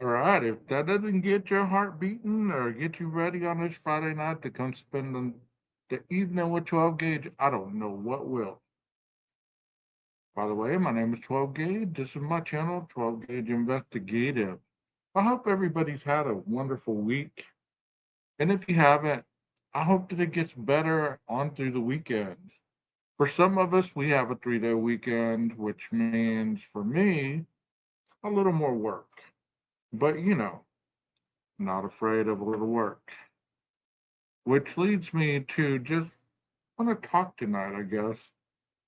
All right, if that doesn't get your heart beating or get you ready on this Friday night to come spend the evening with 12 Gauge, I don't know what will. By the way, my name is 12 Gauge. This is my channel, 12 Gauge Investigative. I hope everybody's had a wonderful week. And if you haven't, I hope that it gets better on through the weekend. For some of us, we have a 3 day weekend, which means for me, a little more work. But not afraid of a little work. Which leads me to just want to talk tonight, I guess.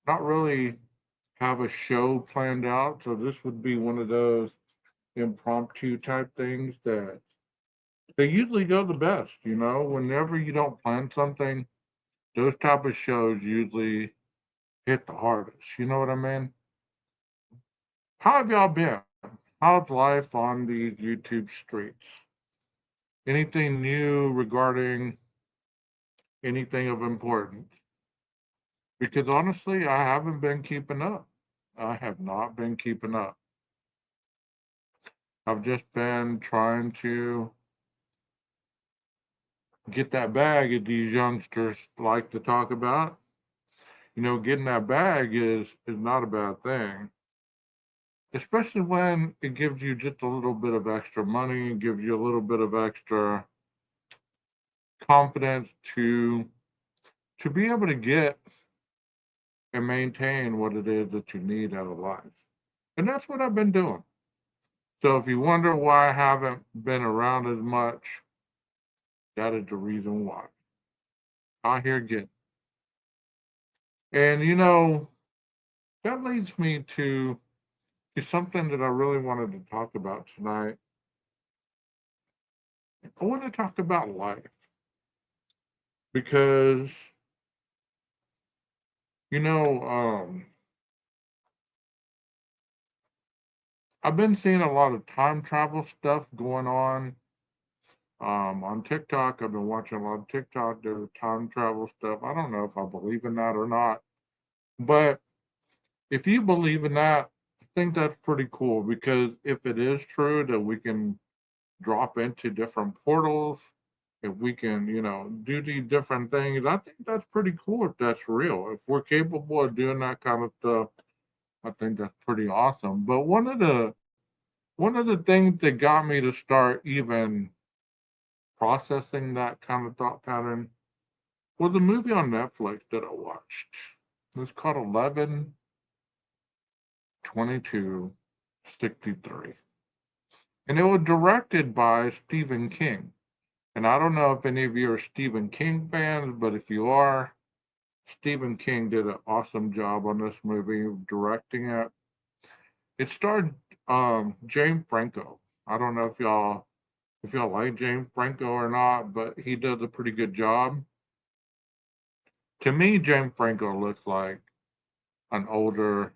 Not really have a show planned out. So this would be one of those impromptu type things that they usually go the best, whenever you don't plan something, those type of shows usually hit the hardest. You know what I mean? How have y'all been? How's life on these YouTube streets? Anything new regarding anything of importance? Because honestly, I haven't been keeping up. I have not been keeping up. I've just been trying to get that bag that these youngsters like to talk about. Getting that bag is not a bad thing, especially when it gives you just a little bit of extra money, gives you a little bit of extra confidence to be able to get and maintain what it is that you need out of life. And that's what I've been doing. So if you wonder why I haven't been around as much, that is the reason why. Out here getting. And that leads me to something that I really wanted to talk about tonight. I want to talk about life because you know I've been seeing a lot of time travel stuff going on TikTok. I've been watching a lot of TikTok. There's time travel stuff. I don't know if I believe in that or not, but if you believe in that, I think that's pretty cool because if it is true that we can drop into different portals, if we can, do these different things, I think that's pretty cool if that's real. If we're capable of doing that kind of stuff, I think that's pretty awesome. But one of the things that got me to start even processing that kind of thought pattern was a movie on Netflix that I watched. It's called 11/22/63. And it was directed by Stephen King. And I don't know if any of you are Stephen King fans, but if you are, Stephen King did an awesome job on this movie directing it. It starred James Franco. I don't know if y'all like James Franco or not, but he does a pretty good job. To me, James Franco looks like an older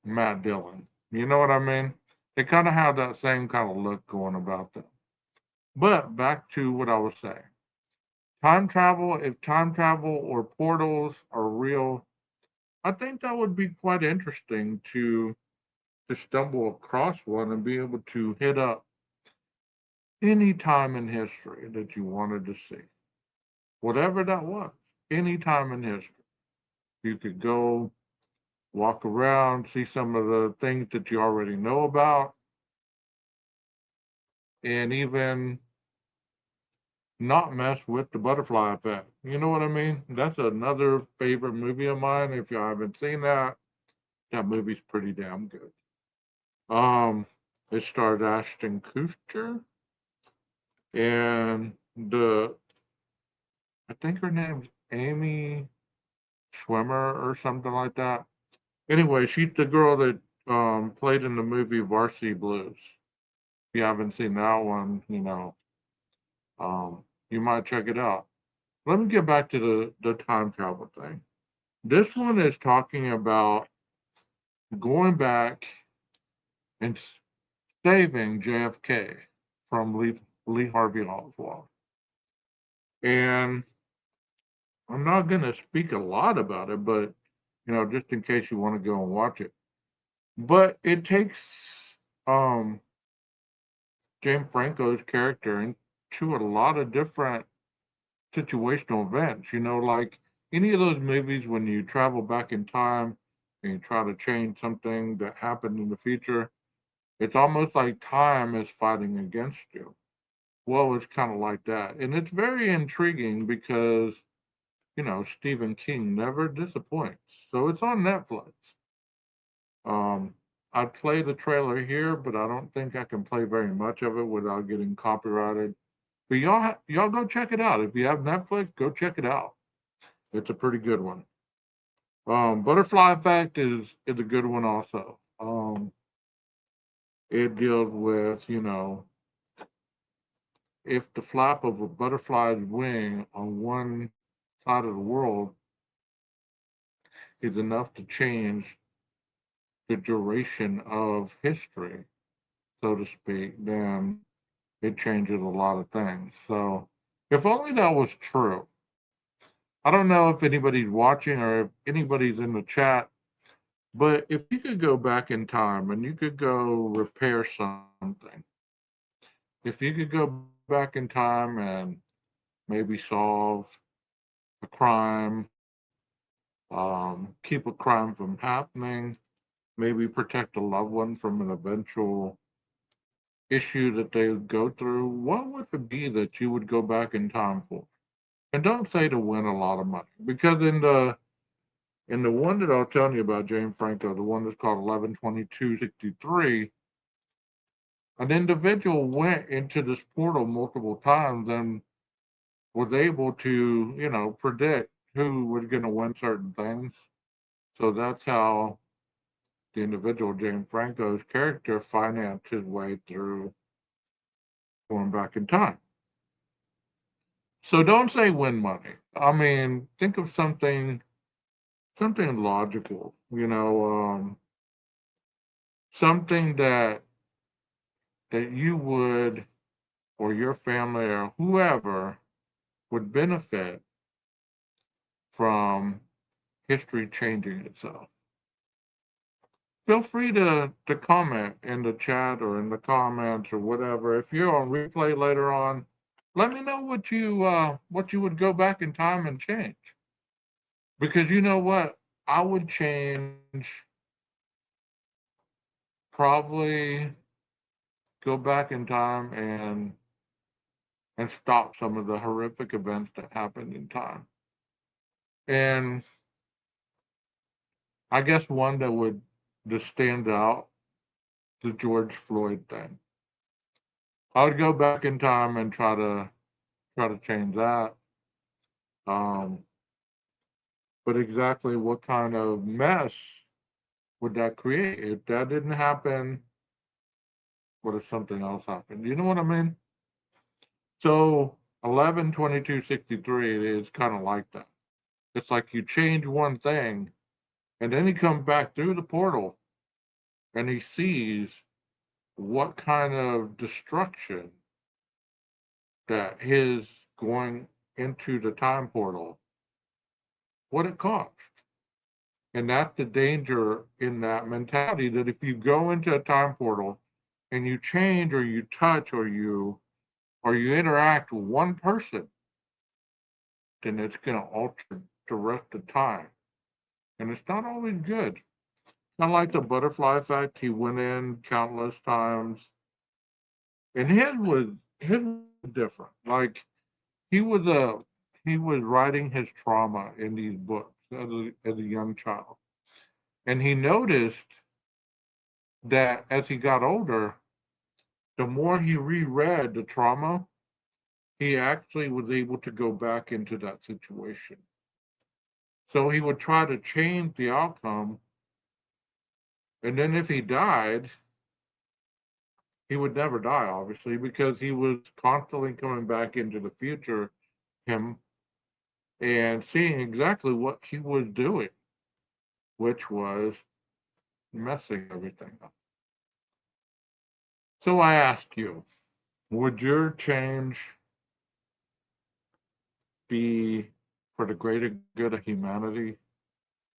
Matt Dillon. You know what I mean? They kind of have that same kind of look going about them. But back to what I was saying. Time travel, if time travel or portals are real, I think that would be quite interesting to stumble across one and be able to hit up any time in history that you wanted to see. Whatever that was, any time in history. You could go walk around, see some of the things that you already know about, and even not mess with the butterfly effect. You know what I mean? That's another favorite movie of mine. If you haven't seen that, that movie's pretty damn good. Um, it stars Ashton Kutcher and I think her name's Amy Schwimmer or something like that. Anyway, she's the girl that played in the movie Varsity Blues. If you haven't seen that one, you might check it out. Let me get back to the time travel thing. This one is talking about going back and saving JFK from Lee Harvey Oswald. And I'm not going to speak a lot about it, but just in case you want to go and watch it. But it takes um, James Franco's character into a lot of different situational events. Like any of those movies when you travel back in time and you try to change something that happened in the future, it's almost like time is fighting against you. Well, it's kind of like that. And it's very intriguing because, Stephen King never disappoints. So it's on Netflix. Um, I'd play the trailer here, but I don't think I can play very much of it without getting copyrighted. But y'all go check it out. If you have Netflix, go check it out. It's a pretty good one. Butterfly Effect is a good one also. It deals with if the flap of a butterfly's wing on one side of the world is enough to change the duration of history, so to speak, then it changes a lot of things. So, if only that was true. I don't know if anybody's watching or if anybody's in the chat, but if you could go back in time and you could go repair something, if you could go back in time and maybe solve a crime, keep a crime from happening, maybe protect a loved one from an eventual issue that they would go through, what would it be that you would go back in time for? And don't say to win a lot of money, because in the one that I'll tell you about, James Franco, the one that's called 11/22/63, an individual went into this portal multiple times and was able to, predict who was going to win certain things. So that's how the individual James Franco's character financed his way through going back in time. So don't say win money. I mean, think of something logical, something that you would or your family or whoever would benefit from history changing itself. Feel free to comment in the chat or in the comments or whatever. If you're on replay later on, let me know what you would go back in time and change. Because you know what? I would change probably go back in time and stop some of the horrific events that happened in time. And I guess one that would just stand out, the George Floyd thing. I would go back in time and try to change that. Um, but exactly what kind of mess would that create? If that didn't happen, what if something else happened? You know what I mean? So 11/22/63 is kind of like that. It's like you change one thing, and then he comes back through the portal, and he sees what kind of destruction that his going into the time portal, what it caused. And that's the danger in that mentality, that if you go into a time portal and you change or you touch or you interact with one person, then it's going to alter the rest of time. And it's not always good. Kind of like the butterfly effect. He went in countless times. And his was different. Like he was a he was writing his trauma in these books as a young child. And he noticed that as he got older, the more he reread the trauma, he actually was able to go back into that situation. So he would try to change the outcome. And then if he died, he would never die, obviously, because he was constantly coming back into the future, him, and seeing exactly what he was doing, which was messing everything up. So I ask you, would your change be for the greater good of humanity?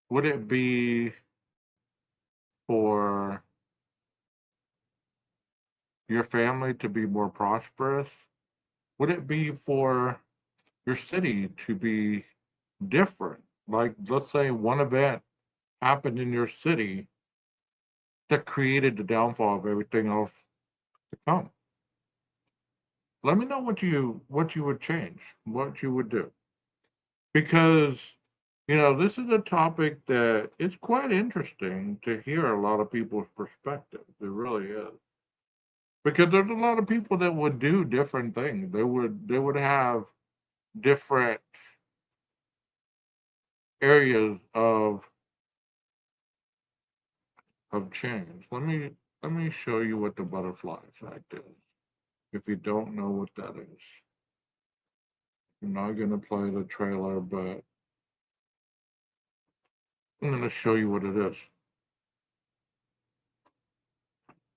Would it be for your family to be more prosperous? Would it be for your city to be different? Like, let's say one event happened in your city that created the downfall of everything else to come. Let me know what you would change, what you would do. Because this is a topic that it's quite interesting to hear a lot of people's perspectives. It really is. Because there's a lot of people that would do different things. They would have different areas of change. Let me show you what the butterfly effect is. If you don't know what that is, I'm not gonna play the trailer, but I'm gonna show you what it is.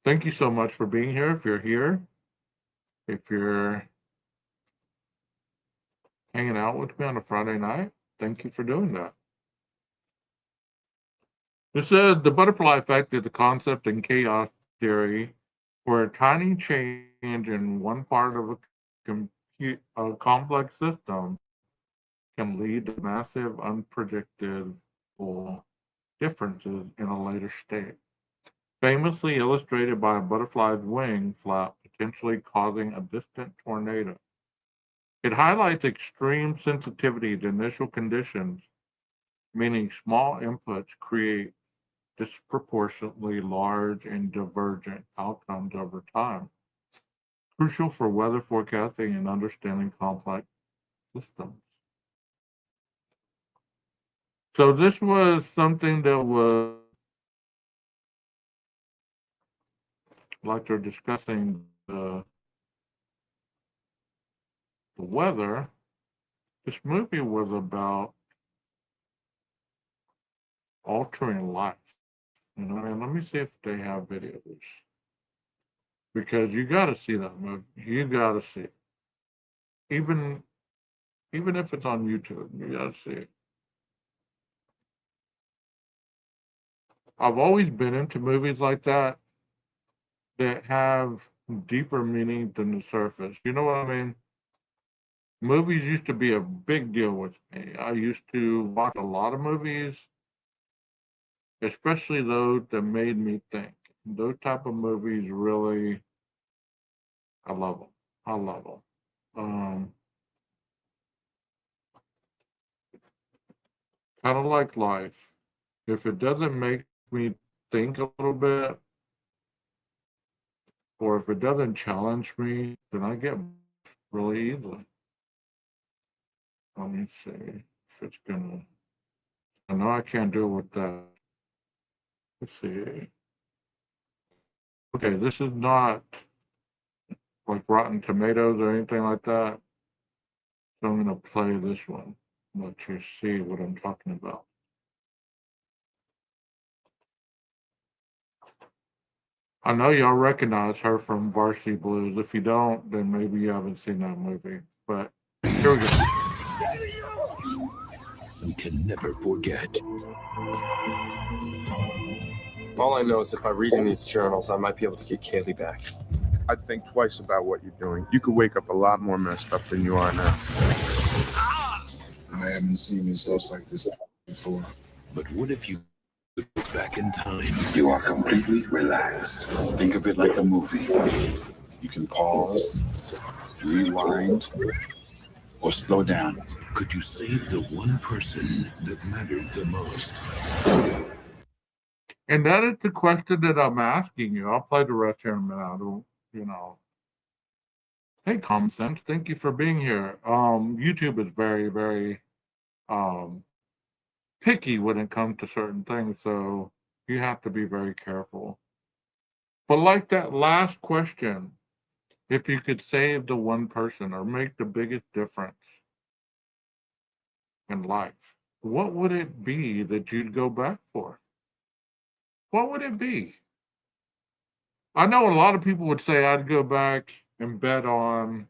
Thank you so much for being here. If you're here, if you're hanging out with me on a Friday night, thank you for doing that. This says the butterfly effect is a concept in chaos theory where a tiny change in one part of a complex system can lead to massive, unpredictable differences in a later state. Famously illustrated by a butterfly's wing flap potentially causing a distant tornado. It highlights extreme sensitivity to initial conditions, meaning small inputs create disproportionately large and divergent outcomes over time, crucial for weather forecasting and understanding complex systems. So this was something that was, like they're discussing the weather. This movie was about altering life. And let me see if they have videos, because you got to see that movie. You got to see it, even even if it's on YouTube. You got to see it. I've always been into movies like that have deeper meaning than the surface. You know what I mean? Movies used to be a big deal with me. I used to watch a lot of movies, especially those that made me think. Those type of movies really, I love them. I love them. Kind of like life. If it doesn't make me think a little bit, or if it doesn't challenge me, then I get really easily. Let me see if it's gonna. I know I can't do it with that. Let's see. Okay, this is not like Rotten Tomatoes or anything like that. So I'm gonna play this one. Let you see what I'm talking about. I know y'all recognize her from Varsity Blues. If you don't, then maybe you haven't seen that movie. But here we go. We can never forget. All I know is if I read in these journals, I might be able to get Kaylee back. I'd think twice about what you're doing. You could wake up a lot more messed up than you are now. I haven't seen results like this before. But what if you could go back in time? You are completely relaxed. Think of it like a movie. You can pause, rewind, or slow down. Could you save the one person that mattered the most? And that is the question that I'm asking you. I'll play the rest here in a minute. I don't, you know. Hey, Common Sense, thank you for being here. YouTube is very, very picky when it comes to certain things, so you have to be very careful. But like that last question, if you could save the one person or make the biggest difference in life, what would it be that you'd go back for? What would it be? I know a lot of people would say I'd go back and bet on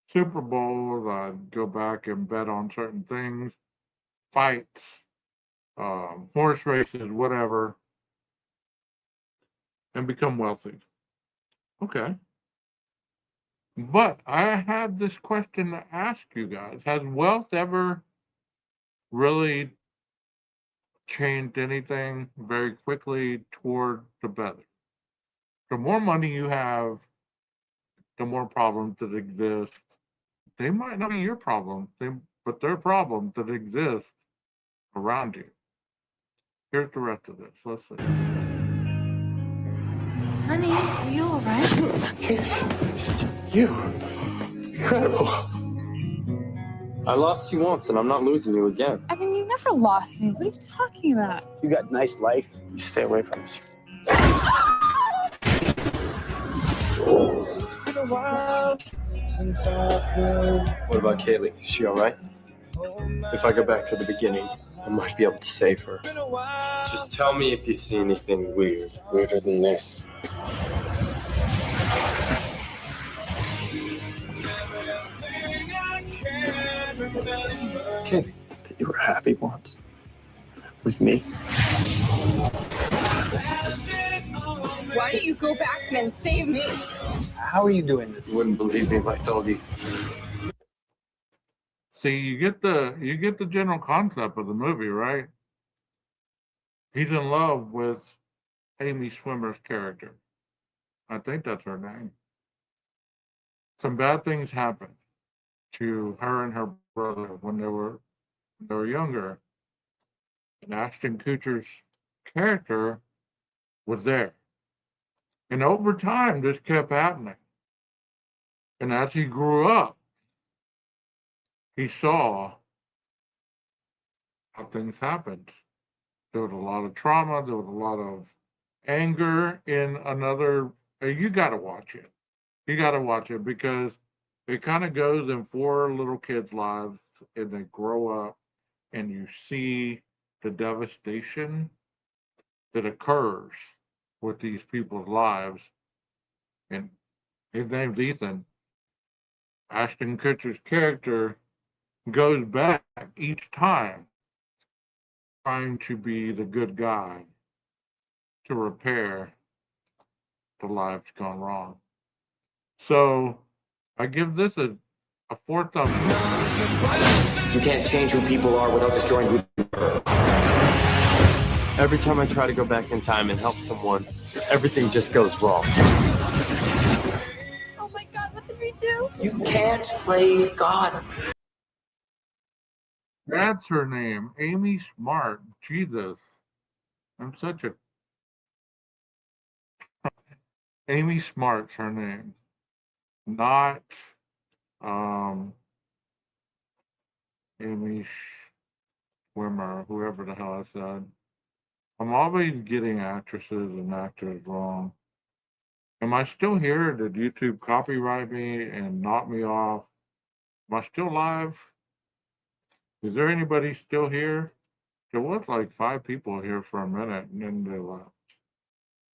Super Bowls, I'd go back and bet on certain things, fights, horse races, whatever, and become wealthy. Okay. But I have this question to ask you guys. Has wealth ever really changed anything very quickly toward the better? The more money you have, the more problems that exist. They might not be your problems, but they're problems that exist around you. Here's the rest of this. Let's see. Honey, are you all right? You? Incredible. I lost you once, and I'm not losing you again. Evan, you never lost me. What are you talking about? You got a nice life. You stay away from us. It's been a while since I could. What about Kaylee? Is she all right? If I go back to the beginning, I might be able to save her. Just tell me if you see anything weird. Weirder than this. Kaylee, you were happy once. With me. Why don't you go back and save me? How are you doing this? You wouldn't believe me if I told you. See, you get the general concept of the movie, right? He's in love with Amy Schwimmer's character. I think that's her name. Some bad things happen to her and her brother when they were younger. And Ashton Kutcher's character was there. And over time, this kept happening. And as he grew up, he saw how things happened. There was a lot of trauma. There was a lot of anger in another. You got to watch it. You got to watch it because it kind of goes in 4 little kids' lives and they grow up and you see the devastation that occurs with these people's lives. And his name's Ethan. Ashton Kutcher's character goes back each time trying to be the good guy to repair the lives gone wrong. So I give this a 4 thumbs up. You can't change who people are without destroying who you are. Every time I try to go back in time and help someone, everything just goes wrong. Oh my God, what did we do? You can't play God. That's her name, Amy Smart. Jesus. I'm such a Amy Smart's her name, not um Amy Schwimmer, whoever the hell I said. I'm always getting actresses and actors wrong. Am I still here? Did YouTube copyright me and knock me off? Am I still live? Is there anybody still here? There was like 5 people here for a minute and then they left.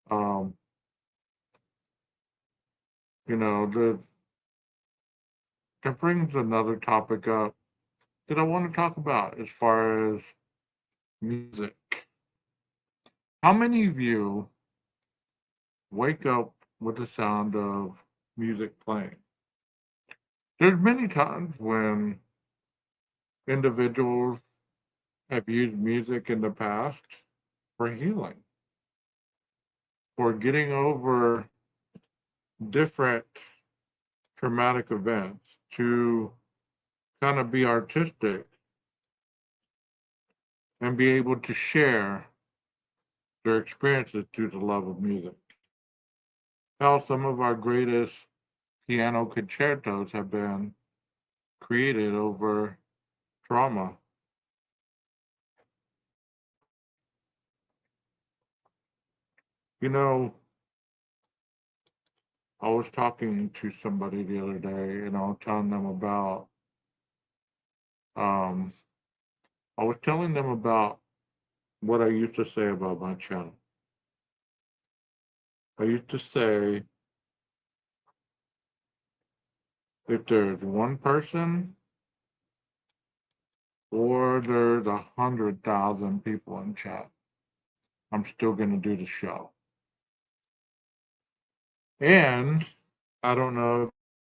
Um, you know, that brings another topic up that I want to talk about as far as music. How many of you wake up with the sound of music playing? There's many times when individuals have used music in the past for healing, for getting over different traumatic events, to kind of be artistic and be able to share their experiences through the love of music. How some of our greatest piano concertos have been created over trauma. You know, I was talking to somebody the other day and I was telling them about, um, I was telling them about what I used to say about my channel. I used to say, if there's one person or there's 100,000 people in chat, I'm still going to do the show. And I don't know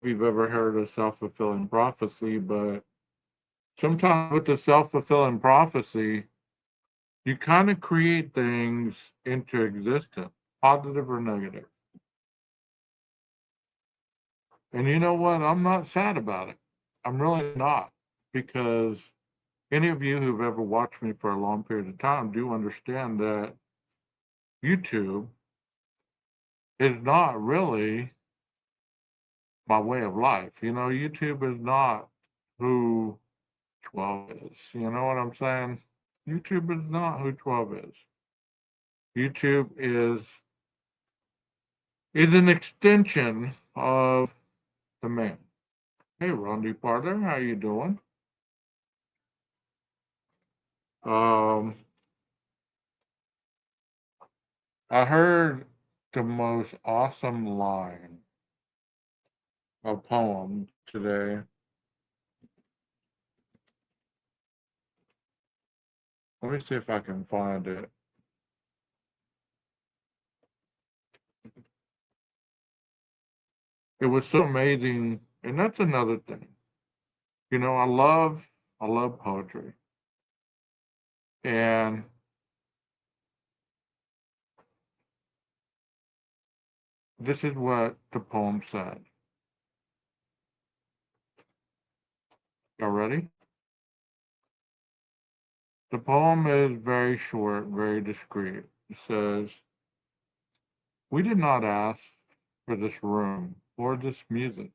if you've ever heard of self-fulfilling prophecy, but sometimes with the self-fulfilling prophecy, you kind of create things into existence, positive or negative. And you know what? I'm not sad about it. I'm really not, because any of you who've ever watched me for a long period of time do understand that YouTube is not really my way of life. You know, YouTube is not who 12 is. You know what I'm saying? YouTube is not who 12 is. YouTube is an extension of the man. Hey, Rondi Parter, how you doing? Um, I heard the most awesome line, a poem today. Let me see if I can find it. It was so amazing, and that's another thing. You know, I love poetry. And this is what the poem said. Y'all ready? The poem is very short, very discreet. It says, we did not ask for this room or this music,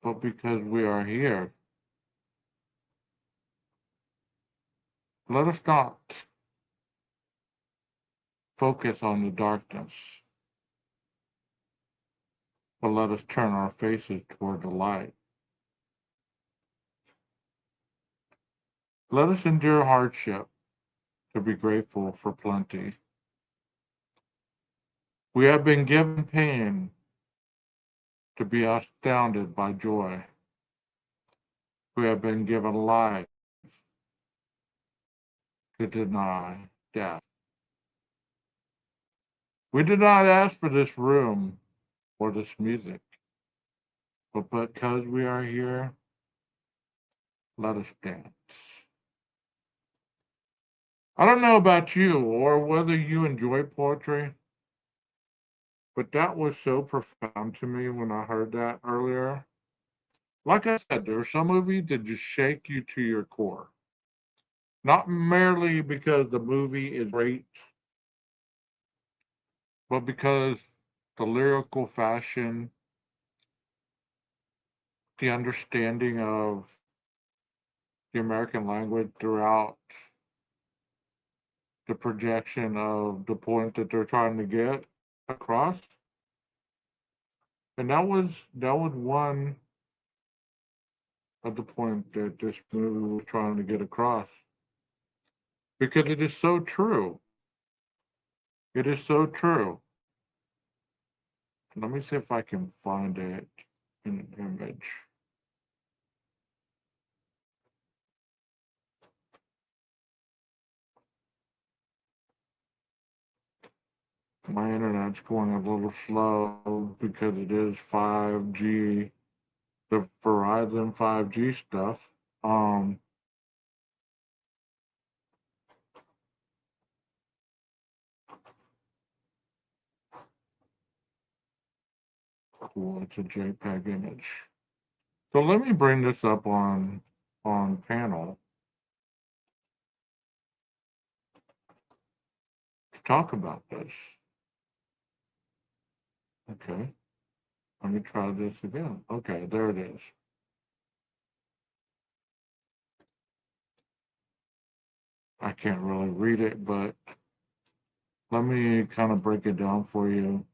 but because we are here, let us not focus on the darkness, but let us turn our faces toward the light. Let us endure hardship to be grateful for plenty. We have been given pain to be astounded by joy. We have been given life to deny death. We did not ask for this room or this music, but because we are here, let us dance. I don't know about you or whether you enjoy poetry, but that was so profound to me when I heard that earlier. Like I said, there are some movies that just shake you to your core. Not merely because the movie is great, but because the lyrical fashion, the understanding of the American language throughout the projection of the point that they're trying to get across. And that was one of the point that this movie was trying to get across. Because it is so true. It is so true. Let me see if I can find it in an image. My internet's going a little slow because it is 5G, the Verizon 5G stuff. Cool, it's a JPEG image. So let me bring this up on panel to talk about this. Okay, let me try this again. Okay, there it is. I can't really read it, but let me kind of break it down for you.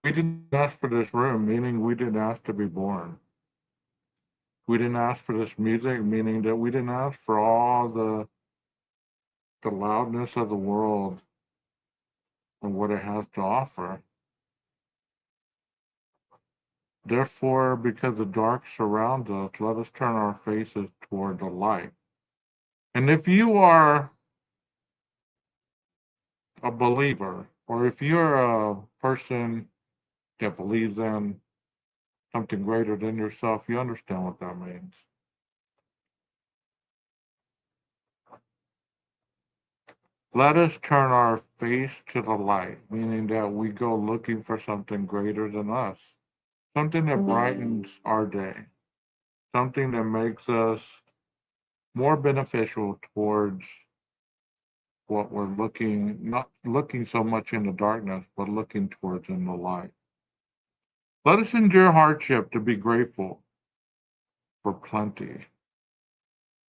We didn't ask for this room, meaning we didn't ask to be born. We didn't ask for this music, meaning that we didn't ask for all the loudness of the world and what it has to offer. Therefore, because the dark surrounds us, let us turn our faces toward the light. And if you are a believer, or if you're a person that believes in something greater than yourself, you understand what that means. Let us turn our face to the light, meaning that we go looking for something greater than us, something that brightens our day, something that makes us more beneficial towards what we're looking, not looking so much in the darkness, but looking towards in the light. Let us endure hardship to be grateful for plenty.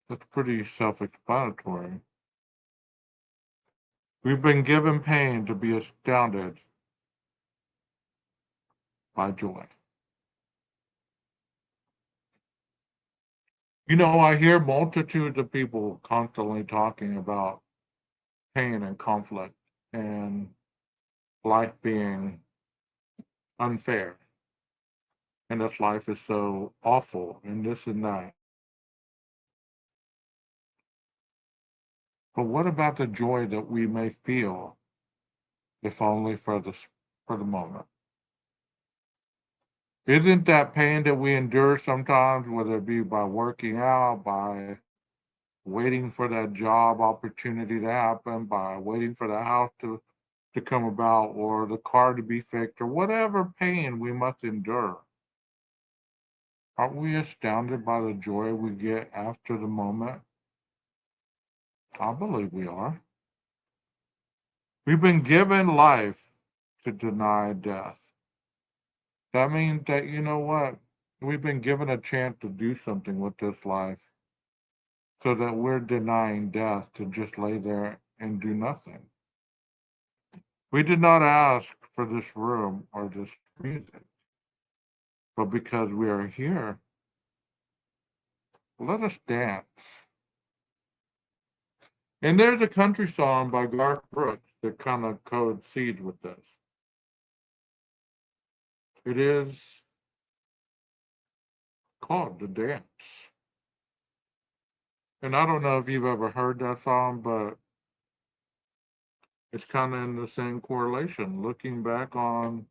That's pretty self-explanatory. We've been given pain to be astounded by joy. You know, I hear multitudes of people constantly talking about pain and conflict and life being unfair. And this life is so awful and this and that. But what about the joy that we may feel, if only for the moment? Isn't that pain that we endure sometimes, whether it be by working out, by waiting for that job opportunity to happen, by waiting for the house to come about, or the car to be fixed, or whatever pain we must endure? Aren't we astounded by the joy we get after the moment? I believe we are. We've been given life to deny death. That means that, you know what? We've been given a chance to do something with this life so that we're denying death to just lay there and do nothing. We did not ask for this room or this music, but because we are here, let us dance. And there's a country song by Garth Brooks that kind of coincides with this. It is called The Dance. And I don't know if you've ever heard that song, but it's kind of in the same correlation, looking back on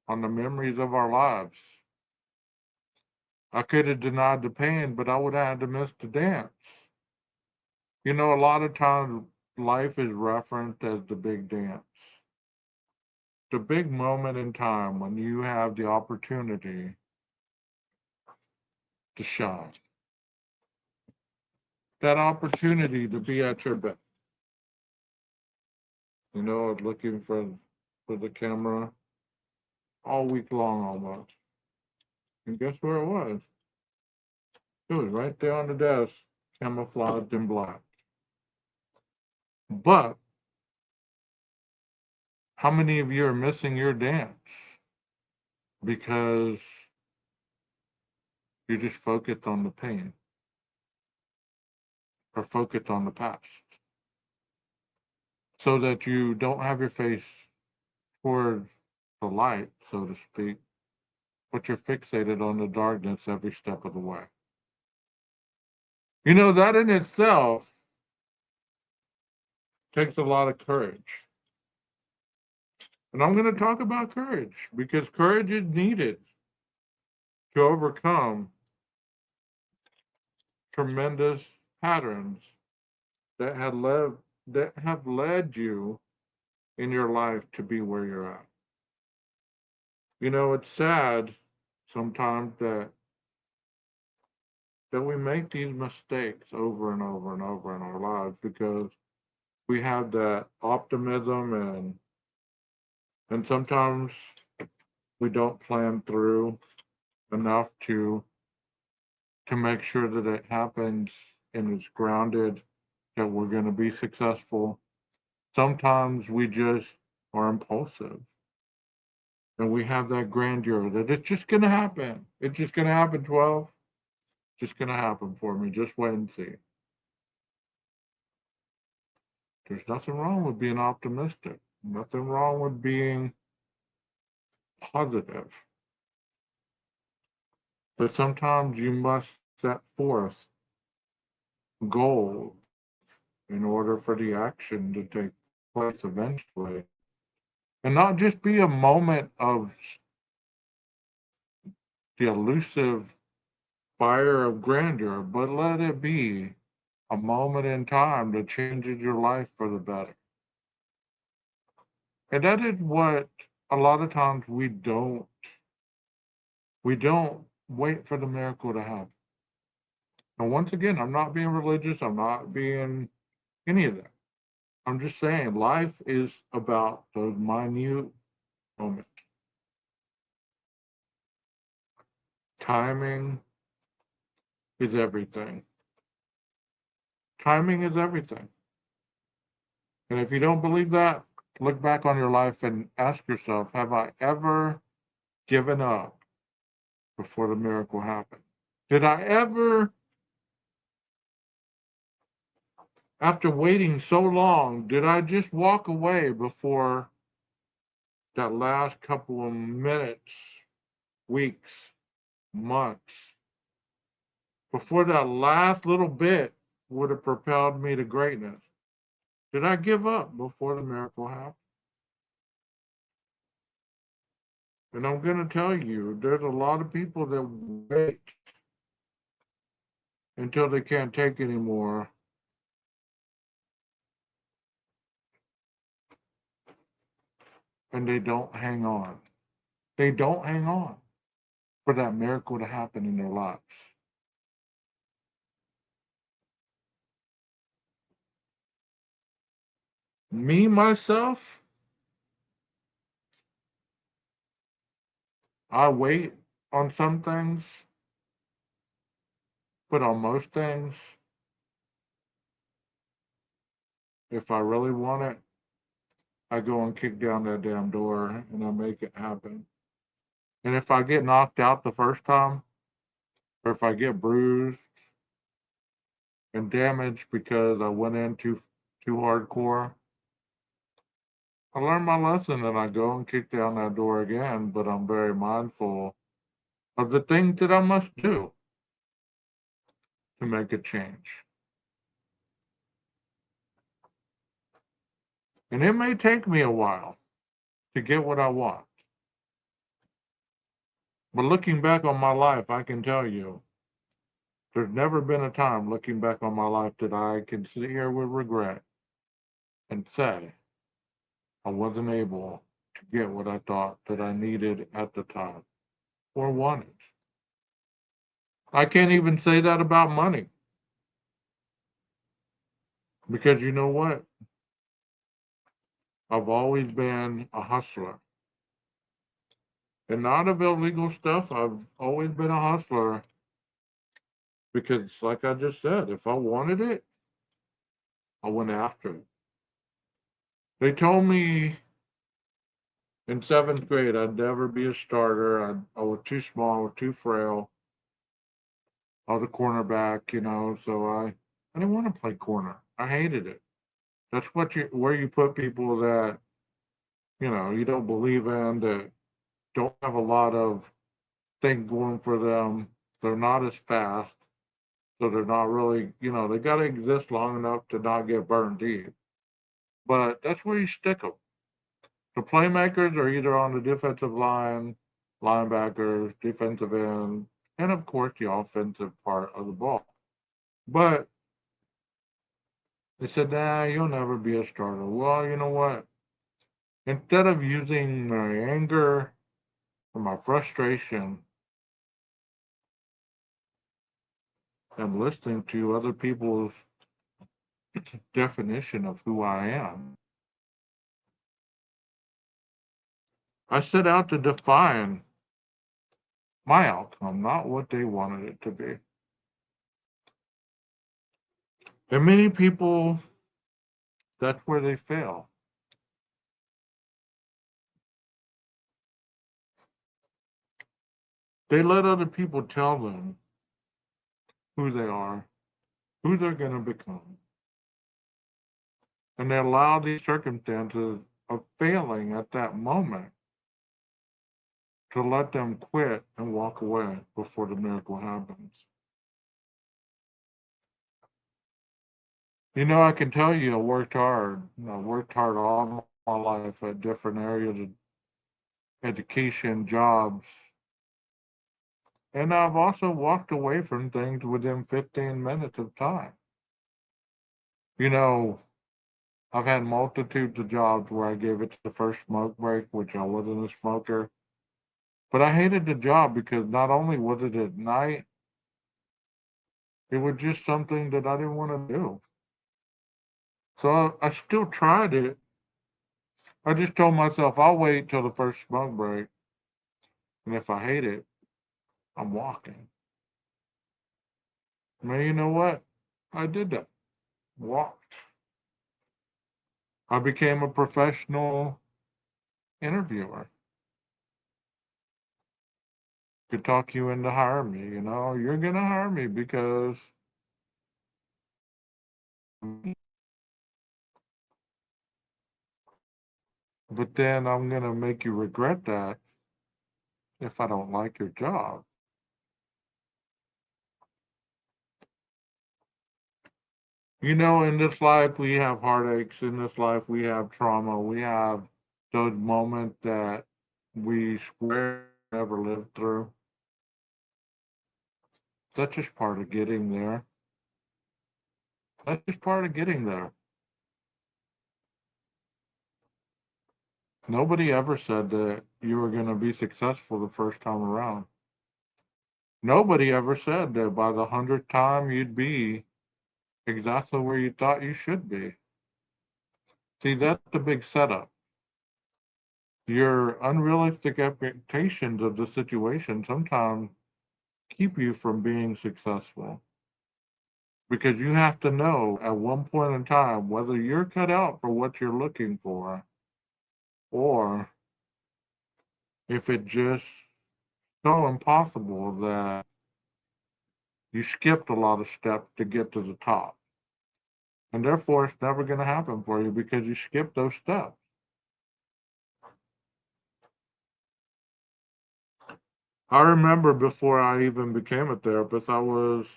the memories of our lives. I could have denied the pain, but I would have had to miss the dance. You know, a lot of times life is referenced as the big dance. the big moment in time when you have the opportunity to shine. That opportunity to be at your best. You know, looking for the camera all week long almost. And guess where it was? It was right there on the desk, camouflaged in black. But how many of you are missing your dance because you just focused on the pain or focused on the past so that you don't have your face toward the light, so to speak, but you're fixated on the darkness every step of the way? You know, that in itself takes a lot of courage. And I'm going to talk about courage because courage is needed to overcome tremendous patterns that have led you in your life to be where you're at. You know, it's sad sometimes that we make these mistakes over and over and over in our lives because we have that optimism and sometimes we don't plan through enough to make sure that it happens and it's grounded, that we're going to be successful. Sometimes we just are impulsive and we have that grandeur that it's just going to happen. It's just going to happen, 12. It's just going to happen for me. Just wait and see. There's nothing wrong with being optimistic, nothing wrong with being positive. But sometimes you must set forth goals in order for the action to take place eventually. And not just be a moment of the elusive fire of grandeur, but let it be a moment in time that changes your life for the better. And that is what a lot of times we don't wait for the miracle to happen. And once again, I'm not being religious, I'm not being any of that. I'm just saying life is about those minute moments. Timing is everything. Timing is everything. And if you don't believe that, look back on your life and ask yourself, have I ever given up before the miracle happened? Did I ever, after waiting so long, did I just walk away before that last couple of minutes, weeks, months, before that last little bit would have propelled me to greatness? Did I give up before the miracle happened? And I'm going to tell you, there's a lot of people that wait until they can't take anymore. And they don't hang on. They don't hang on for that miracle to happen in their lives. Me, myself, I wait on some things, but on most things, if I really want it, I go and kick down that damn door and I make it happen. And if I get knocked out the first time, or if I get bruised and damaged because I went in too hardcore, I learn my lesson and I go and kick down that door again, but I'm very mindful of the things that I must do to make a change. And it may take me a while to get what I want. But looking back on my life, I can tell you, there's never been a time looking back on my life that I can sit here with regret and say I wasn't able to get what I thought that I needed at the time or wanted. I can't even say that about money because you know what? I've always been a hustler. And not of illegal stuff. I've always been a hustler because, like I just said, if I wanted it, I went after it. They told me in seventh grade I'd never be a starter. I was too small, I was too frail. I was a cornerback, so I didn't want to play corner. I hated it. That's where you put people that, you don't believe in, that don't have a lot of thing going for them. They're not as fast. So they're not really, they got to exist long enough to not get burned deep. But that's where you stick them. The playmakers are either on the defensive line, linebackers, defensive end, and of course the offensive part of the ball. But they said, nah, you'll never be a starter. Well, you know what? Instead of using my anger or my frustration and listening to other people's definition of who I am, I set out to define my outcome, not what they wanted it to be. And many people, that's where they fail. They let other people tell them who they are, who they're going to become. And they allow these circumstances of failing at that moment to let them quit and walk away before the miracle happens. I can tell you I worked hard. I worked hard all my life at different areas of education, jobs. And I've also walked away from things within 15 minutes of time. I've had multitudes of jobs where I gave it to the first smoke break, which I wasn't a smoker. But I hated the job because not only was it at night, it was just something that I didn't want to do. So I still tried it. I just told myself I'll wait till the first smoke break. And if I hate it, I'm walking. Man, you know what? I did that. Walked. I became a professional interviewer. Could talk you into hiring me, you're gonna hire me because but then I'm gonna make you regret that if I don't like your job. In this life we have heartaches, in this life we have trauma, we have those moments that we swear never lived through. That's just part of getting there. That's just part of getting there. Nobody ever said that you were going to be successful the first time around. Nobody ever said that by the 100th time you'd be exactly where you thought you should be. See, that's the big setup. Your unrealistic expectations of the situation sometimes keep you from being successful. Because you have to know at one point in time whether you're cut out for what you're looking for or if it just so impossible that you skipped a lot of steps to get to the top. And therefore, it's never going to happen for you because you skipped those steps. I remember before I even became a therapist, I was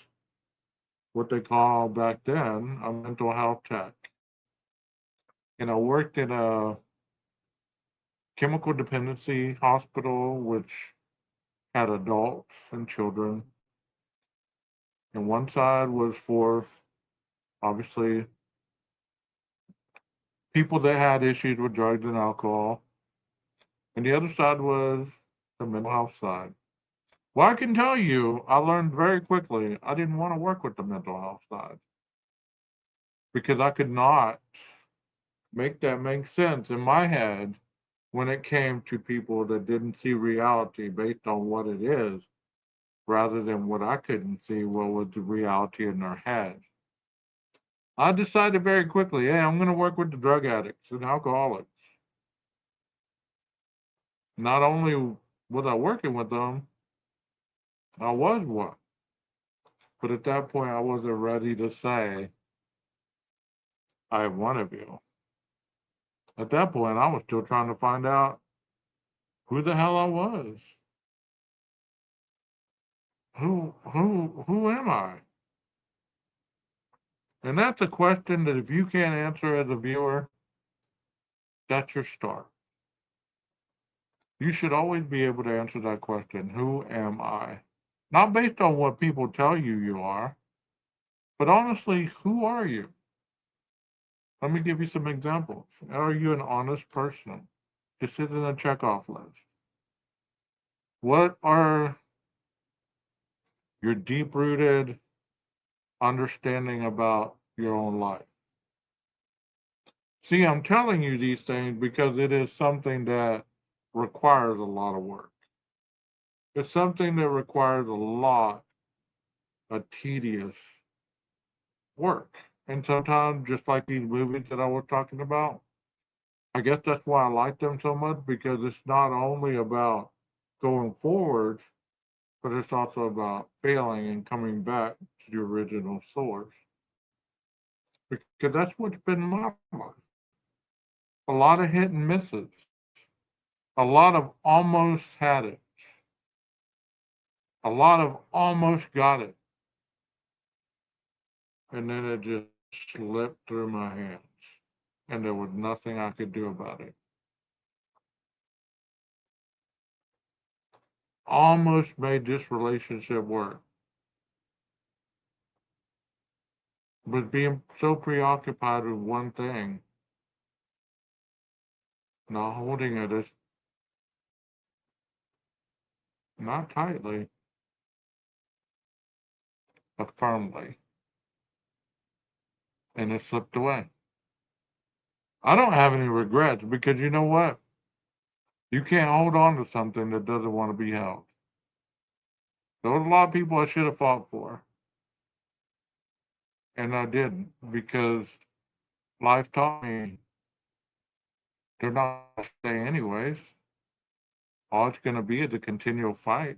what they call back then a mental health tech. And I worked in a chemical dependency hospital, which had adults and children. And one side was for, obviously, people that had issues with drugs and alcohol. And the other side was the mental health side. Well, I can tell you, I learned very quickly I didn't want to work with the mental health side because I could not make that make sense in my head when it came to people that didn't see reality based on what it is, rather than what I couldn't see, what was the reality in their head. I decided very quickly, hey, I'm going to work with the drug addicts and alcoholics. Not only was I working with them, I was one. But at that point, I wasn't ready to say, I am one of you. At that point, I was still trying to find out who the hell I was. Who am I? And that's a question that if you can't answer as a viewer, that's your start. You should always be able to answer that question. Who am I? Not based on what people tell you you are, but honestly, who are you? Let me give you some examples. Are you an honest person? This isn't a checkoff list. What are your deep-rooted understanding about your own life? See, I'm telling you these things because it is something that requires a lot of work. It's something that requires a lot of tedious work. And sometimes, just like these movies that I was talking about, I guess that's why I like them so much, because it's not only about going forward, but it's also about failing and coming back to the original source. Because that's what's been my life. A lot of hit and misses, a lot of almost had it, a lot of almost got it, and then it just slipped through my hands, and there was nothing I could do about it. Almost made this relationship work, but being so preoccupied with one thing, not holding it as not tightly, but firmly, and it slipped away. I don't have any regrets because you know what? You can't hold on to something that doesn't want to be held. There was a lot of people I should have fought for, and I didn't because life taught me they're not going to stay anyways. All it's going to be is a continual fight.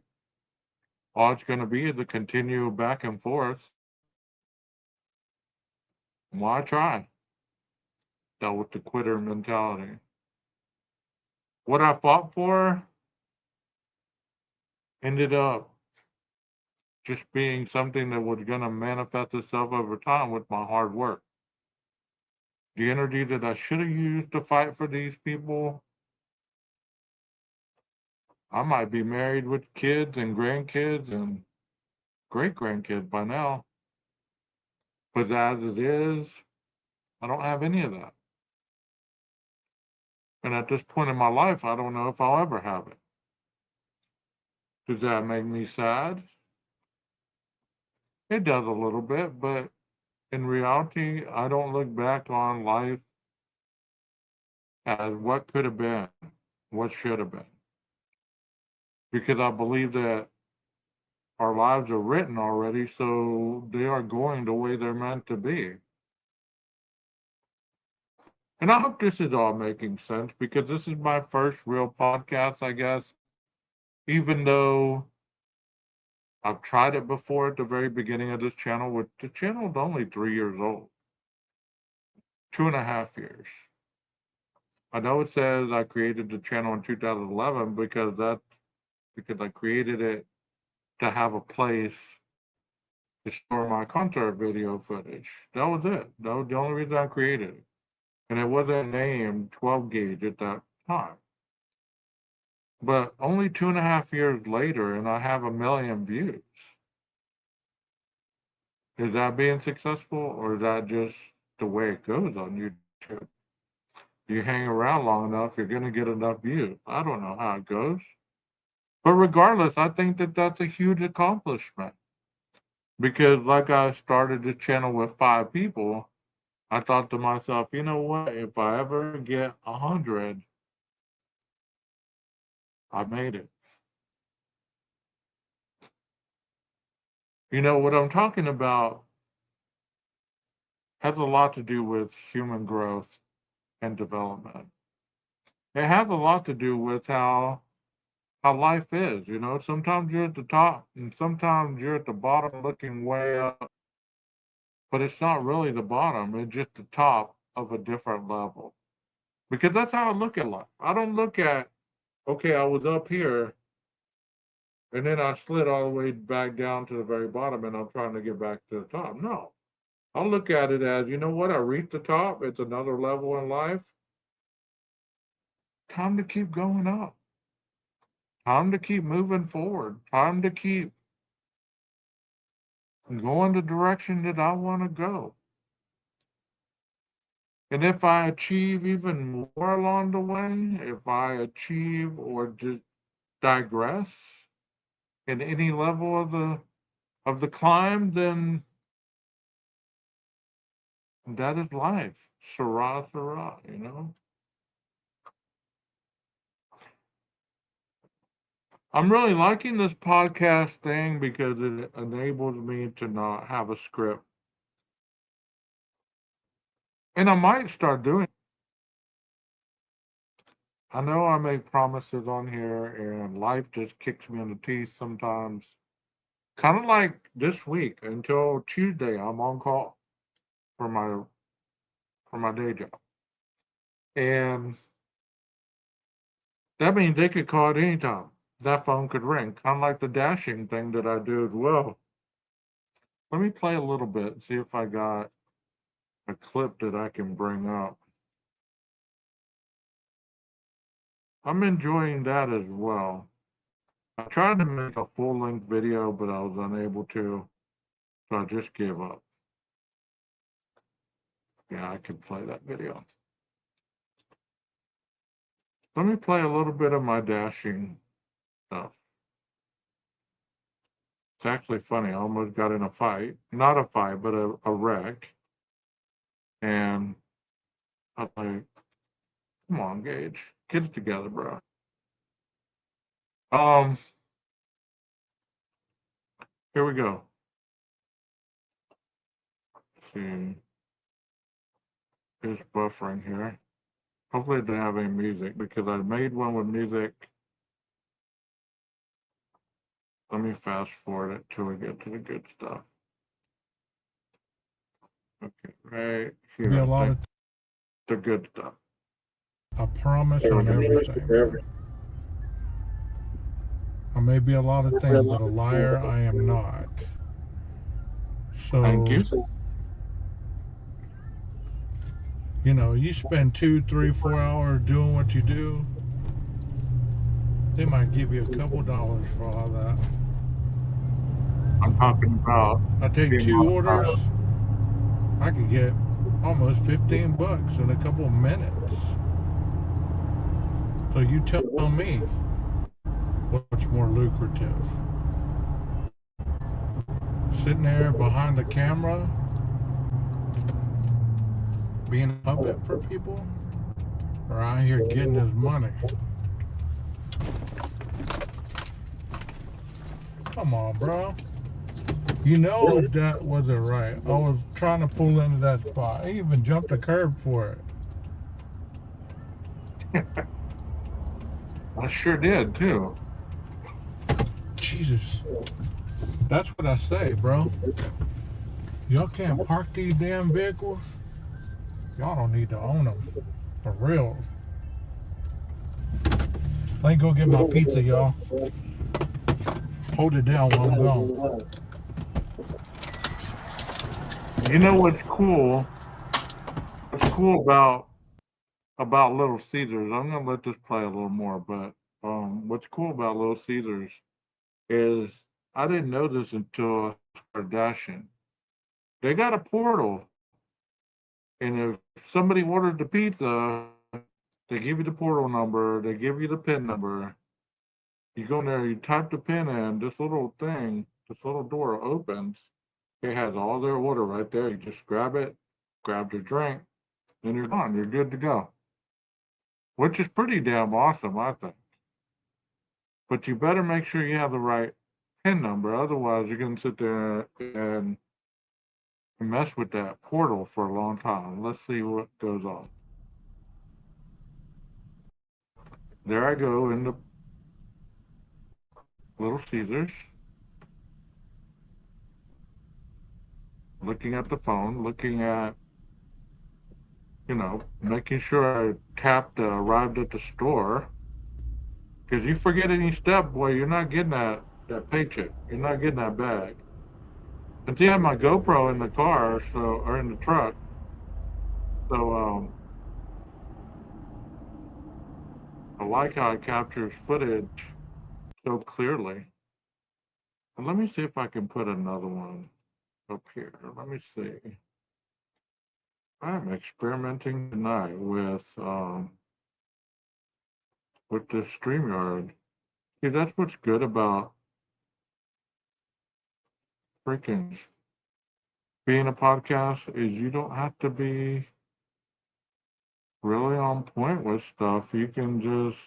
All it's going to be is a continual back and forth. Why try? Dealt with the quitter mentality. What I fought for ended up just being something that was going to manifest itself over time with my hard work. The energy that I should have used to fight for these people, I might be married with kids and grandkids and great grandkids by now. But as it is, I don't have any of that. And at this point in my life, I don't know if I'll ever have it. Does that make me sad? It does a little bit, but in reality, I don't look back on life as what could have been, what should have been. Because I believe that our lives are written already, so they are going the way they're meant to be. And I hope this is all making sense because this is my first real podcast, I guess. Even though I've tried it before at the very beginning of this channel, which the channel is only 3 years old, 2.5 years. I know it says I created the channel in 2011 because I created it to have a place to store my concert video footage. That was it. That was the only reason I created it. And it wasn't named 12 gauge at that time. But only 2.5 years later, and I have 1 million views. Is that being successful, or is that just the way it goes on YouTube? You hang around long enough, you're going to get enough views. I don't know how it goes. But regardless, I think that that's a huge accomplishment. Because like I started this channel with 5 people, I thought to myself, you know what? If I ever get 100, I made it. You know, what I'm talking about has a lot to do with human growth and development. It has a lot to do with how life is. You know, sometimes you're at the top and sometimes you're at the bottom looking way up, but it's not really the bottom, it's just the top of a different level. Because that's how I look at life. I don't look at, okay, I was up here and then I slid all the way back down to the very bottom and I'm trying to get back to the top. No, I'll look at it as, you know what, I reached the top, it's another level in life. Time to keep going up. Time to keep moving forward. Time to keep going the direction that I want to go. And if I achieve even more along the way, if I achieve or just digress in any level of the climb, then that is life. Sarah, Sarah, you know. I'm really liking this podcast thing because it enables me to not have a script. And I might start doing. I know I make promises on here and life just kicks me in the teeth sometimes. Kind of like this week until Tuesday, I'm on call for my day job. And that means they could call at any time. That phone could ring, kind of like the dashing thing that I do as well. Let me play a little bit and see if I got a clip that I can bring up. I'm enjoying that as well. I tried to make a full-length video, but I was unable to, so I just gave up. Yeah, I can play that video. Let me play a little bit of my dashing stuff. It's actually funny. I almost got in a fight. Not a fight, but a wreck. And I'm like, come on, Gage. Get it together, bro. Here we go. Let's see. It's buffering here. Hopefully it didn't have any music because I made one with music. Let me fast forward it till we get to the good stuff. Okay, right here. Be a lot of the good stuff. I promise on everything. I may be a lot of things, but a liar I am not. So, thank you. You know, you spend 2, 3, 4 hours doing what you do, they might give you a couple dollars for all that. I'm talking about. I take 2 orders, I could get almost $15 in a couple of minutes. So you tell me what's more lucrative. Sitting there behind the camera, being a puppet for people, or out here getting his money. Come on, bro. You know that wasn't right. I was trying to pull into that spot. I even jumped a curb for it. I sure did too. Jesus. That's what I say, bro. Y'all can't park these damn vehicles. Y'all don't need to own them. For real. Let me go get my pizza, y'all. Hold it down while I'm gone. You know what's cool? What's cool about Little Caesars? I'm gonna let this play a little more, but what's cool about Little Caesars is I didn't know this until I started dashing. They got a portal, and if somebody ordered the pizza, They give you the portal number, they give you the PIN number. You go in there, you type the PIN in, this little thing, this little door opens. It has all their order right there. You just grab it, grab your drink, and you're done. You're good to go. Which is pretty damn awesome, I think. But you better make sure you have the right PIN number. Otherwise, you're going to sit there and mess with that portal for a long time. Let's see what goes on. There I go in the Little Caesars. Looking at the phone, looking at, making sure I tapped arrived at the store. Because you forget any step, boy, you're not getting that paycheck. You're not getting that bag. And see, I have my GoPro in the car, or in the truck. So, I like how it captures footage so clearly. And let me see if I can put another one up here. Let me see. I'm experimenting tonight with this StreamYard. See, that's what's good about freaking being a podcast is you don't have to be really on point with stuff. You can just,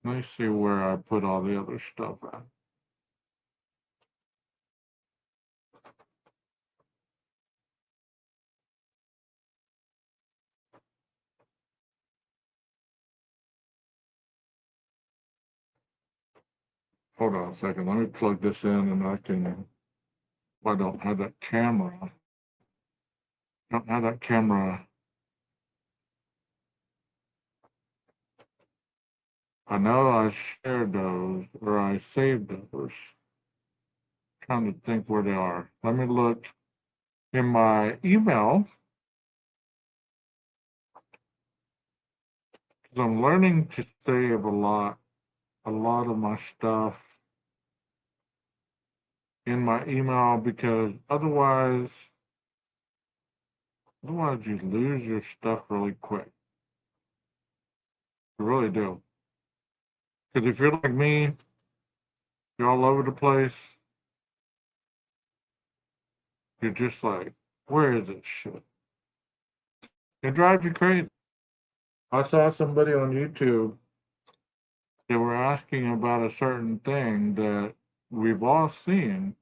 let me see where I put all the other stuff at. Hold on a second. Let me plug this in and I don't have that camera. Don't have that camera. I know I shared those or I saved those. Trying to think where they are. Let me look in my email. Because I'm learning to save a lot of my stuff in my email because otherwise you lose your stuff really quick. You really do. Because if you're like me, you're all over the place. You're just like, where is this shit? It drives you crazy. I saw somebody on YouTube, they were asking about a certain thing that we've all seen.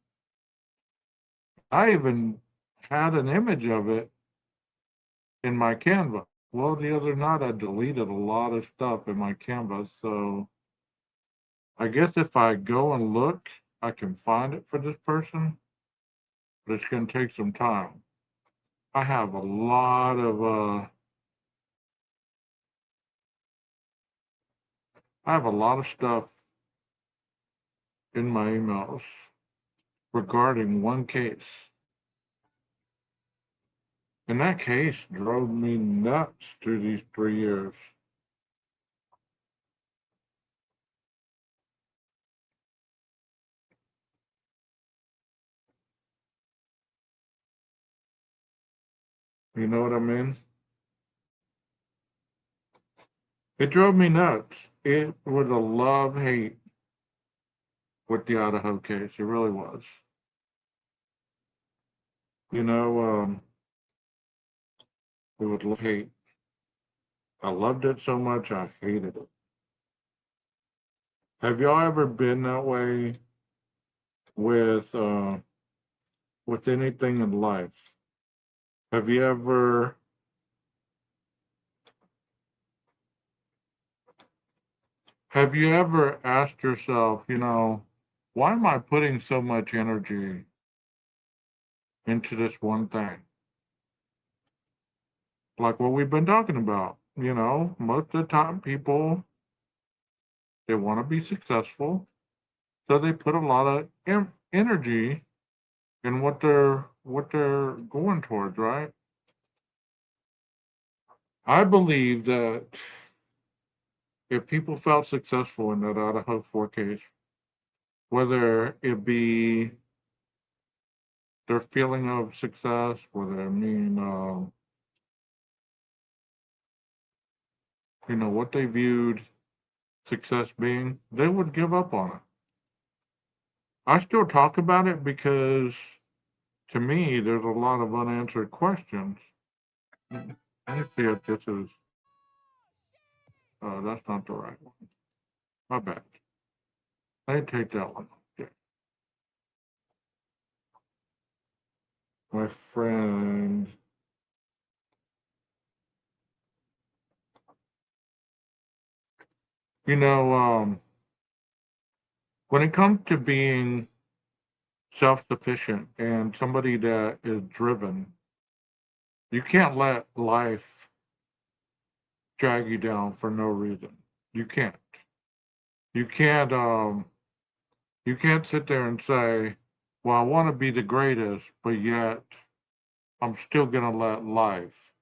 I even had an image of it in my Canva. Well, the other night I deleted a lot of stuff in my Canva, so I guess if I go and look, I can find it for this person, but it's going to take some time. I have a lot of stuff in my emails regarding one case. And that case drove me nuts through these 3 years. You know what I mean? It drove me nuts. It was a love-hate with the Idaho case. It really was. It was love-hate. I loved it so much, I hated it. Have y'all ever been that way with anything in life? Have you ever asked yourself, why am I putting so much energy into this one thing? Like what we've been talking about, most of the time people, they want to be successful, so they put a lot of energy in what they're going towards, right? I believe that if people felt successful in that Idaho 4 case, whether it be their feeling of success, whether you know, what they viewed success being, they would give up on it. I still talk about it because to me, there's a lot of unanswered questions. Let me see if this is, that's not the right one. My bad. I take that one. Okay. My friend. You know, when it comes to being self-sufficient and somebody that is driven, you can't let life drag you down for no reason. You can't. You can't sit there and say, well, I want to be the greatest, but yet I'm still gonna let life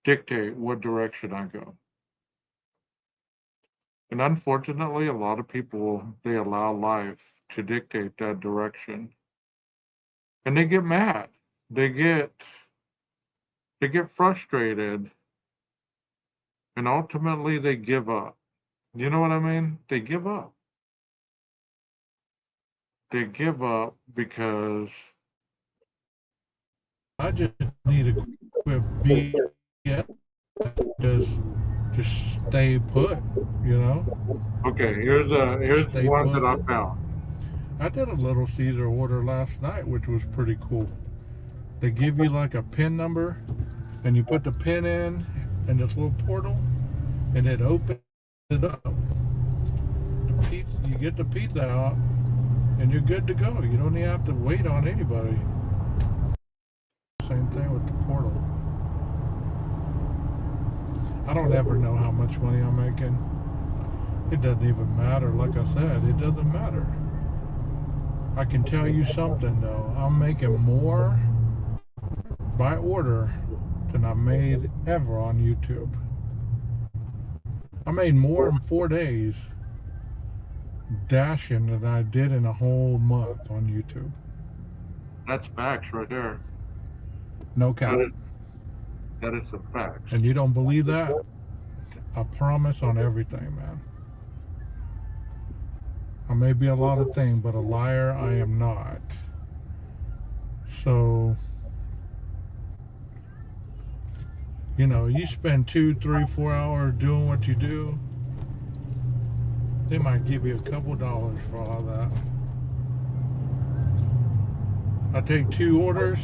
dictate what direction I go. And unfortunately, a lot of people, they allow life to dictate that direction. And they get mad. They get frustrated, and ultimately they give up. You know what I mean? They give up. They give up because I just need to quit being just stay put, you know? okay, here's Stay one put. that I found. I did a Little Caesar order last night, which was pretty cool. They give you like a PIN number, and you put the PIN in this little portal, and it opens it up. The pizza, you get the pizza out, and you're good to go. You don't even have to wait on anybody. Same thing with the portal. I don't ever know how much money I'm making. It doesn't even matter. Like I said, it doesn't matter. I can tell you something though. I'm making more by order than I made ever on YouTube. I made more in 4 days dashing than I did in a whole month on YouTube. That's facts right there. No cap. That is a fact. And you don't believe that? I promise on everything, man. I may be a lot of things, but a liar I am not. So, you know, you spend 2, 3, 4 hours doing what you do, they might give you a couple dollars for all that. I take 2 orders,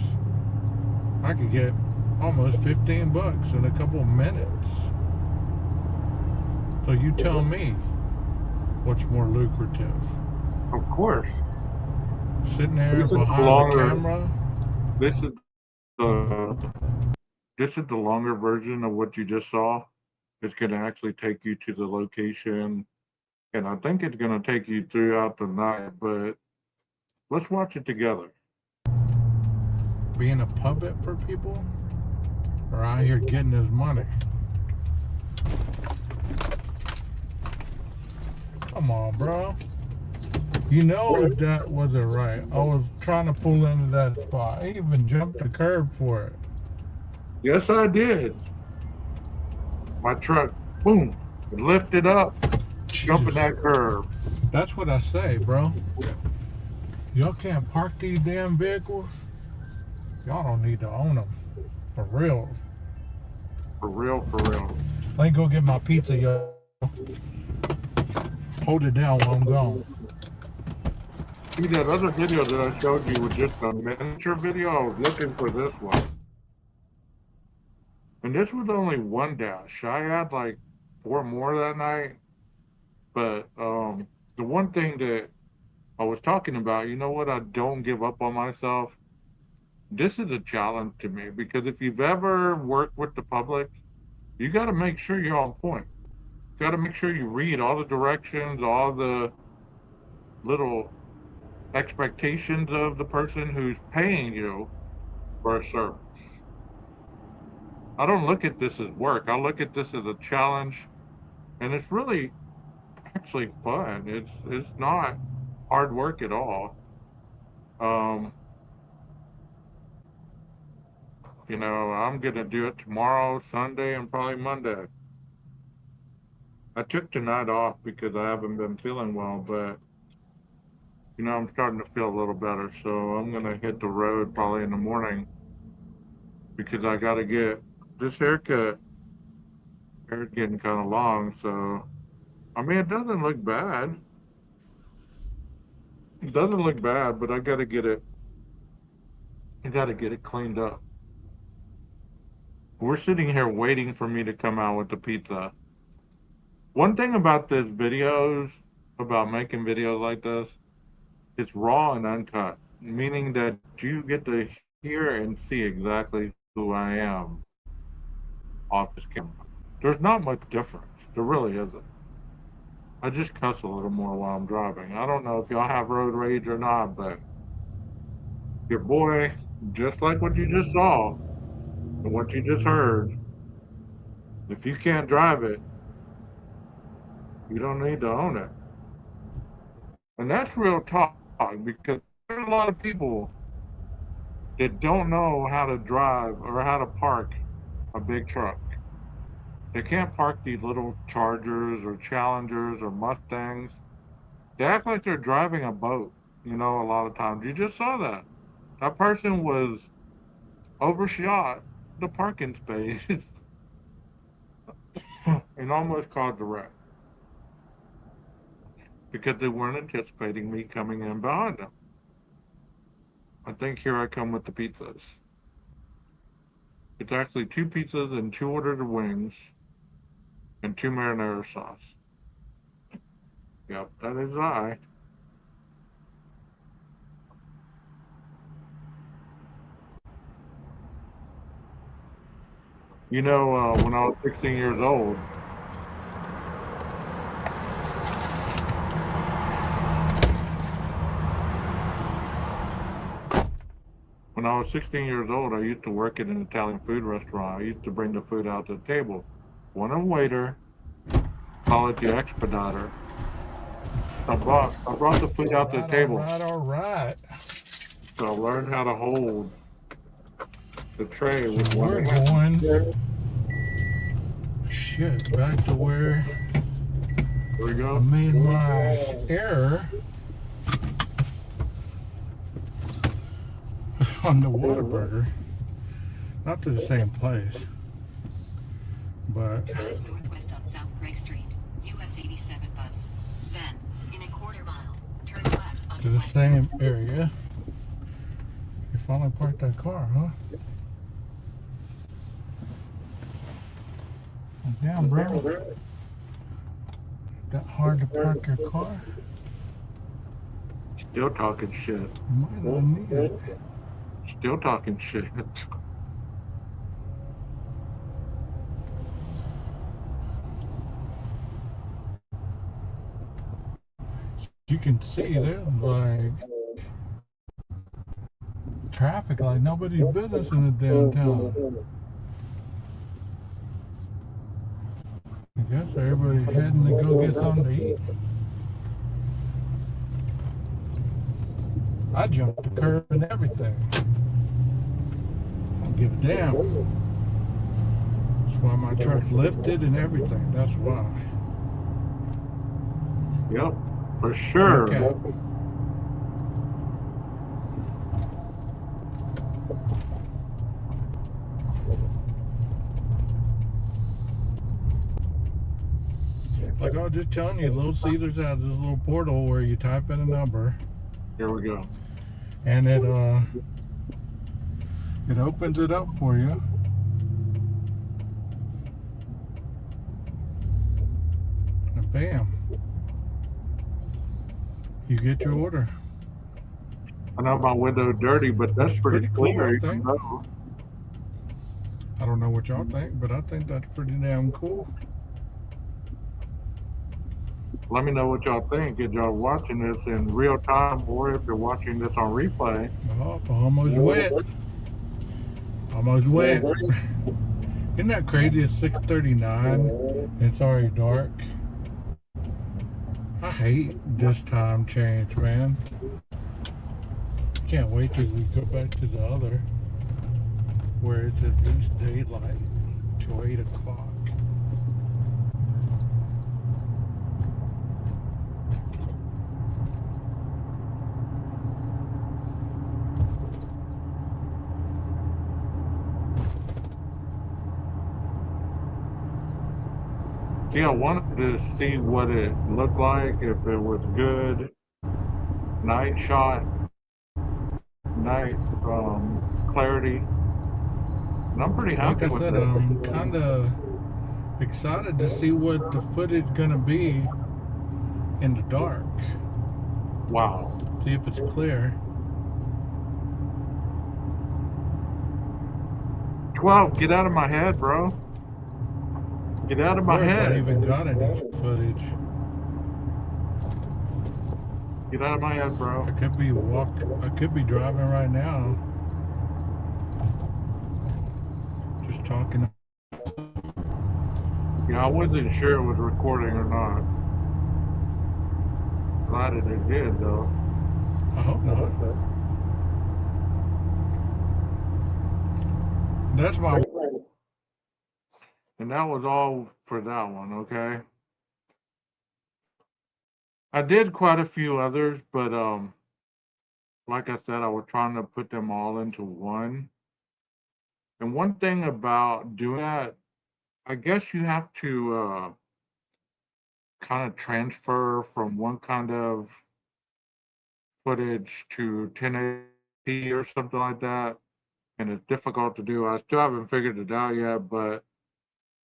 I could get almost 15 bucks in a couple of minutes. So you tell me what's more lucrative. Of course. Sitting there This is behind the camera. This is the longer version of what you just saw. It's going to actually take you to the location, and I think it's going to take you throughout the night, but let's watch it together. Being a puppet for people, or out here getting his money. Come on, bro. You know that wasn't right. I was trying to pull into that spot. I even jumped the curb for it. Yes, I did. My truck, boom, lifted up, jumping that curb. That's what I say, bro. Y'all can't park these damn vehicles. Y'all don't need to own them. For real. For real, for real. Let me go get my pizza, yo. Hold it down while I'm gone. See, that other video that I showed you was just a miniature video. I was looking for this one. And this was only one dash. I had like 4 more that night. But the one thing that I was talking about, you know what, I don't give up on myself. This is a challenge to me because if you've ever worked with the public, you got to make sure you're on point. You got to make sure you read all the directions, all the little expectations of the person who's paying you for a service. I don't look at this as work. I look at this as a challenge, and it's really actually fun. It's not hard work at all. You know, I'm gonna do it tomorrow, Sunday, and probably Monday. I took tonight off because I haven't been feeling well, but you know, I'm starting to feel a little better. So I'm gonna hit the road probably in the morning because I gotta get this haircut. Hair's getting kind of long, so I mean, it doesn't look bad. It doesn't look bad, but I gotta get it. I gotta get it cleaned up. We're sitting here waiting for me to come out with the pizza. One thing about this videos, about making videos like this, it's raw and uncut, meaning that you get to hear and see exactly who I am off this camera. There's not much difference. There really isn't. I just cuss a little more while I'm driving. I don't know if y'all have road rage or not, but your boy, just like what you just saw and what you just heard, if you can't drive it, you don't need to own it. And that's real talk, because there's a lot of people that don't know how to drive or how to park a big truck. They can't park these little Chargers or Challengers or Mustangs. They act like they're driving a boat, you know, a lot of times. You just saw that. That person was overshot the parking space and almost caused a wreck because they weren't anticipating me coming in behind them. I think here I come with the pizzas. It's actually 2 pizzas and 2 orders of wings and 2 marinara sauce. Yep, that is I. You know, when I was 16 years old, I used to work at an Italian food restaurant. I used to bring the food out to the table. One a waiter, call it the expediter. I brought the food out to the table. All right. So I learned how to hold the tray with We're one hand. going. Shit, back to where Here we I go. made my error on the Whataburger. Not to the same place, but Drive northwest on South Gray Street, US 87 bus. Then, in a quarter mile, turn left onto to the West same area. You finally parked that car, huh? Damn, bro. That hard to park your car? Still talking shit. You might not need it. Still talking shit. You can see there's like traffic like nobody's business in the downtown. I guess everybody's heading to go get something to eat. I jumped the curb and everything. I don't give a damn. That's why my truck lifted and everything. That's why. Yep, for sure. Okay. Like I was just telling you, Little Caesars has this little portal where you type in a number Here we go. and it opens it up for you. And bam. You get your order. I know my window dirty, but that's pretty Pretty cool, clear. I You think. know. I don't know what y'all think, but I think that's pretty damn cool. Let me know what y'all think. If y'all watching this in real time or if you're watching this on replay. Oh, almost wet. Almost wet. Isn't that crazy? It's 6:39. It's already dark. I hate this time change, man. Can't wait till we go back to the other, where it's at least daylight till 8 o'clock. See, I wanted to see what it looked like, if it was good night shot, night clarity. And I'm pretty Like happy I with said, it. I'm kind of excited to see what the footage gonna be in the dark. Wow. See if it's clear. 12, get out of my head, bro. Get out of my Or if I head. even got any footage. Get out of my head, bro. I could be driving right now. Just talking. Yeah, I wasn't sure it was recording or not. Glad it did, though. I hope not. That's my. And that was all for that one, okay? I did quite a few others, but like I said, I was trying to put them all into one. And one thing about doing that, I guess you have to kind of transfer from one kind of footage to 1080p or something like that. And it's difficult to do. I still haven't figured it out yet, but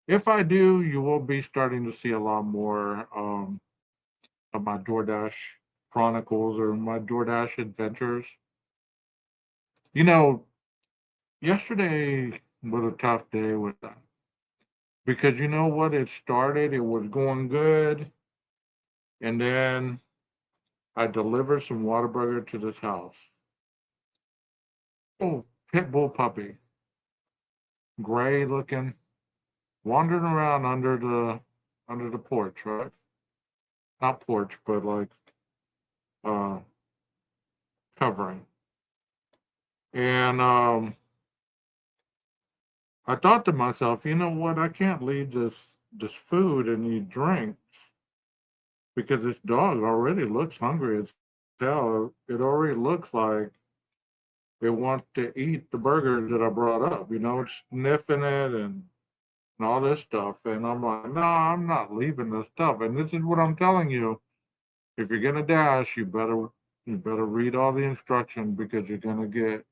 if I do, you will be starting to see a lot more of my DoorDash chronicles or my DoorDash adventures. You know, yesterday was a tough day with that because you know what? It started, it was going good, and then I delivered some Whataburger to this house. Oh, pit bull puppy, gray looking, wandering around under the porch, right? Not porch, but like uh covering. And I thought to myself, you know what? I can't leave this food and these drinks because this dog already looks hungry as hell. It already looks like it wants to eat the burgers that I brought up. You know, it's sniffing it and all this stuff. And I'm like, no, I'm not leaving this stuff. And this is what I'm telling you. If you're gonna dash, you better read all the instructions because you're gonna get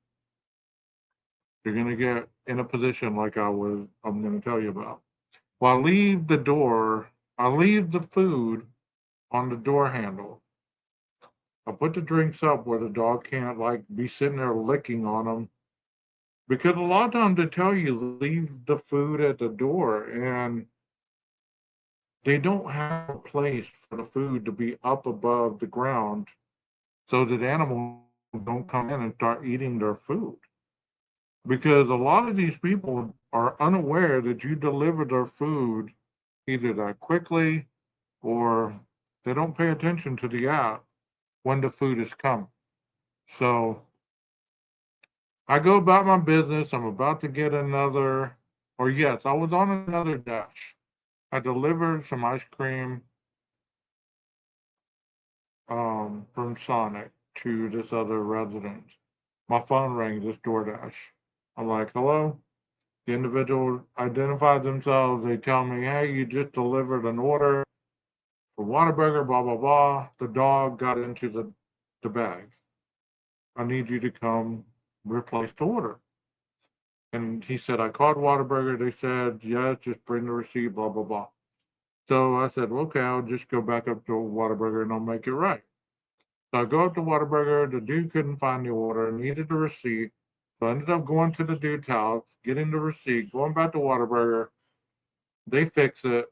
in a position like I'm gonna tell you about. Well, I leave the food on the door handle. I put the drinks up where the dog can't like be sitting there licking on them. Because a lot of times they tell you leave the food at the door and they don't have a place for the food to be up above the ground so that animals don't come in and start eating their food. Because a lot of these people are unaware that you deliver their food either that quickly or they don't pay attention to the app when the food is coming. So I go about my business. I'm about to get another, or yes, I was on another dash. I delivered some ice cream from Sonic to this other resident. My phone rings, this DoorDash. I'm like, hello? The individual identified themselves. They tell me, hey, you just delivered an order for Whataburger, blah, blah, blah. The dog got into the bag. I need you to come replace the order. And he said, I called Whataburger. They said, yes, just bring the receipt, blah, blah, blah. So I said, well, okay, I'll just go back up to Whataburger and I'll make it right. So I go up to Whataburger. The dude couldn't find the order, needed the receipt. So I ended up going to the dude's house, getting the receipt, going back to Whataburger. They fix it.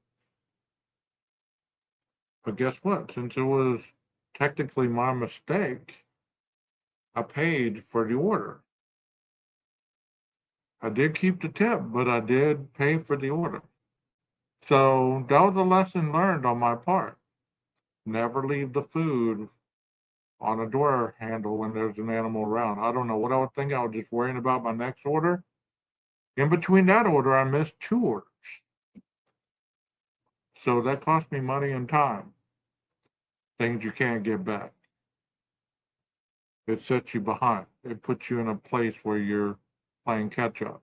But guess what? Since it was technically my mistake, I paid for the order. I did keep the tip, but I did pay for the order. So that was a lesson learned on my part. Never leave the food on a door handle when there's an animal around. I don't know what I was thinking. I was just worrying about my next order. In between that order, I missed 2 orders. So that cost me money and time. Things you can't get back. It sets you behind. It puts you in a place where you're playing catch up.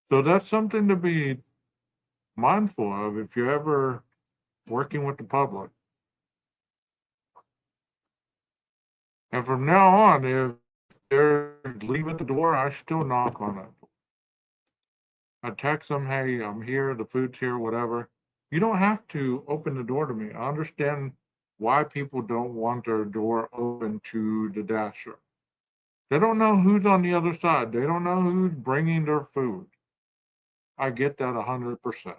So that's something to be mindful of if you're ever working with the public. And from now on, if they're leave at the door, I still knock on it. I text them, hey, I'm here, the food's here, whatever. You don't have to open the door to me. I understand why people don't want their door open to the dasher. They don't know who's on the other side. They don't know who's bringing their food. I get that 100%.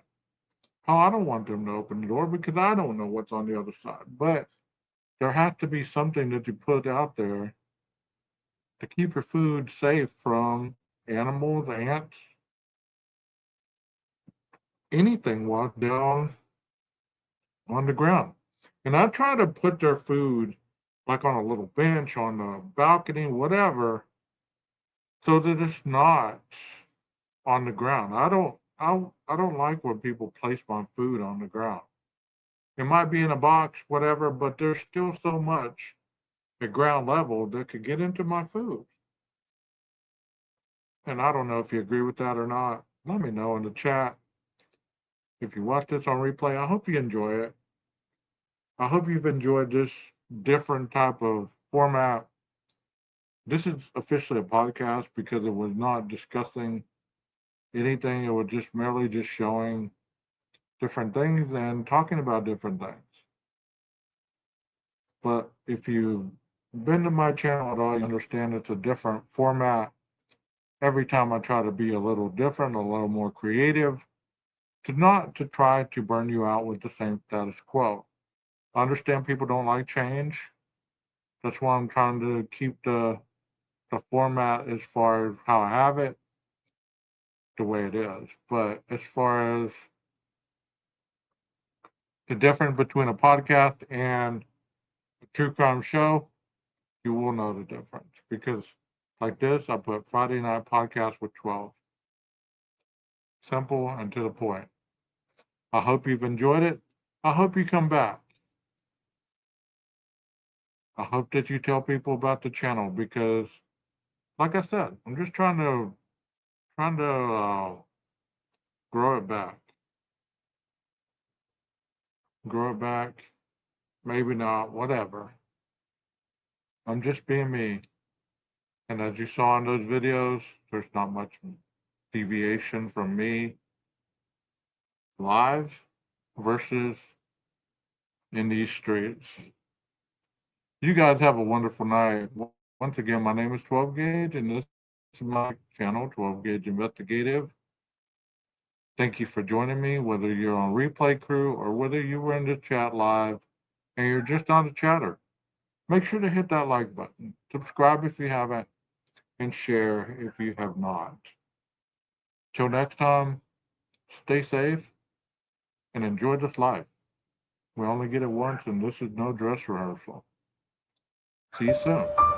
Oh, I don't want them to open the door because I don't know what's on the other side. But there has to be something that you put out there to keep your food safe from animals, ants, anything walk down on the ground. And I try to put their food like on a little bench on the balcony, whatever, so that it's not on the ground. I don't like when people place my food on the ground. It might be in a box, whatever, but there's still so much at ground level that could get into my food. And I don't know if you agree with that or not. Let me know in the chat. If you watch this on replay, I hope you enjoy it. I hope you've enjoyed this different type of format. This is officially a podcast because it was not discussing anything. It was just merely just showing different things and talking about different things. But if you've been to my channel at all, you understand it's a different format. Every time I try to be a little different, a little more creative, to try to burn you out with the same status quo. I understand people don't like change. That's why I'm trying to keep the format as far as how I have it, the way it is. But as far as the difference between a podcast and a true crime show, you will know the difference. Because like this, I put Friday Night Podcast with 12. Simple and to the point. I hope you've enjoyed it. I hope you come back. I hope that you tell people about the channel because, like I said, I'm just trying to grow it back. Grow it back. Maybe not. Whatever. I'm just being me. And as you saw in those videos, there's not much deviation from me live versus in these streets. You guys have a wonderful night. Once again, my name is 12 Gauge, and this is my channel, 12 Gauge Investigative. Thank you for joining me, whether you're on Replay Crew or whether you were in the chat live and you're just on the chatter. Make sure to hit that like button. Subscribe if you haven't, and share if you have not. Till next time, stay safe and enjoy this life. We only get it once, and this is no dress rehearsal. See you soon.